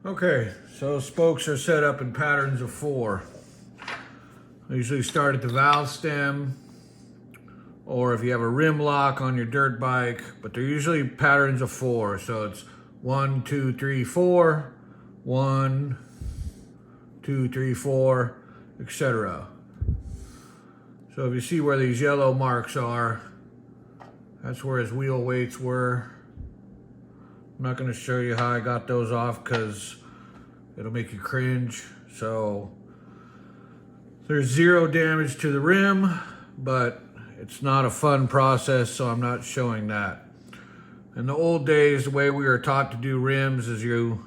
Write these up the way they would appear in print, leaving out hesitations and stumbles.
Okay, so spokes are set up in patterns of 4. I usually start at the valve stem, or if you have a rim lock on your dirt bike, but they're usually patterns of 4. So it's 1, 2, 3, 4, 1, 2, 3, 4, etc. So if you see where these yellow marks are, that's where his wheel weights were. I'm not going to show you how I got those off because it'll make you cringe. So there's 0 damage to the rim, but it's not a fun process, so I'm not showing that. In the old days, the way we were taught to do rims is you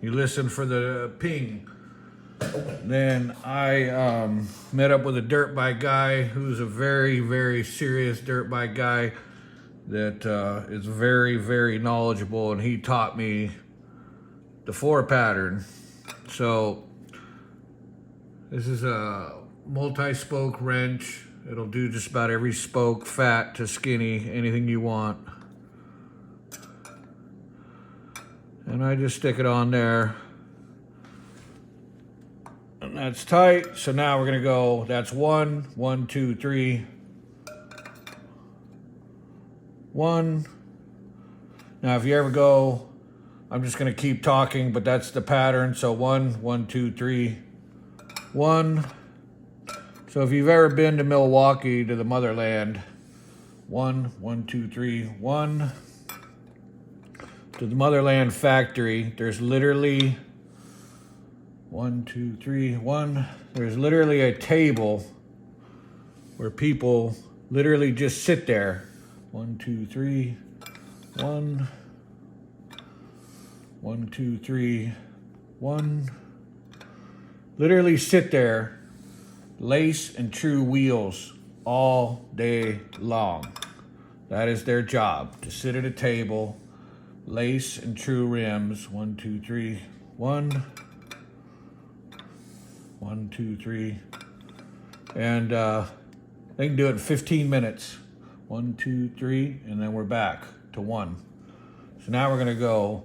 listen for the ping. Then I met up with a dirt bike guy who's a very, very serious dirt bike guy that is very, very knowledgeable, and he taught me the 4 pattern. So this is a multi-spoke wrench. It'll do just about every spoke, fat to skinny, anything you want. And I just stick it on there. And that's tight. So now we're gonna go, that's 1, 1, 2, 3, 1. Now if you ever go, I'm just gonna keep talking, but that's the pattern. So 1, 1, 2, 3, 1. So if you've ever been to Milwaukee, to the motherland, 1, 1, 2, 3, 1. To the motherland factory, there's literally 1, 2, 3, 1. There's literally a table where people literally just sit there. 1, 2, 3, 1. 1, 2, 3, 1. Literally sit there, lace and true wheels all day long. That is their job, to sit at a table, lace and true rims. 1, 2, 3, 1. 1, 2, 3. And they can do it in 15 minutes. 1, 2, 3, and then we're back to 1. So now we're gonna go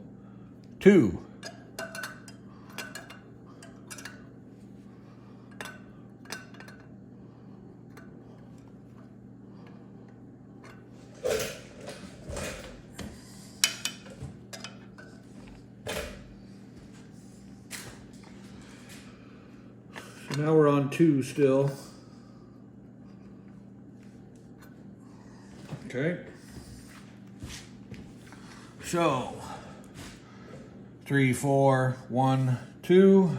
2. So now we're on 2 still. Okay. So 3, 4, 1, 2.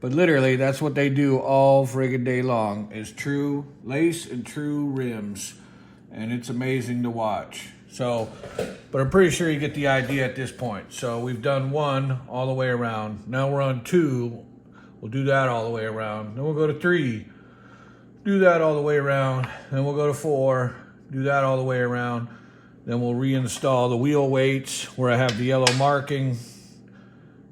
But literally, that's what they do all friggin' day long, is true lace and true rims. And it's amazing to watch. So, but I'm pretty sure you get the idea at this point. So we've done 1 all the way around. Now we're on 2. We'll do that all the way around. Then we'll go to 3. Do that all the way around. Then we'll go to 4. Do that all the way around. Then we'll reinstall the wheel weights where I have the yellow marking.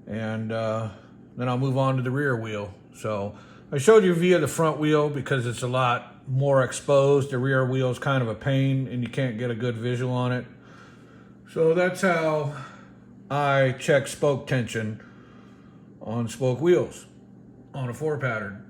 And then I'll move on to the rear wheel. So I showed you via the front wheel because it's a lot more exposed. The rear wheel is kind of a pain and you can't get a good visual on it. So that's how I check spoke tension on spoke wheels on a 4 pattern.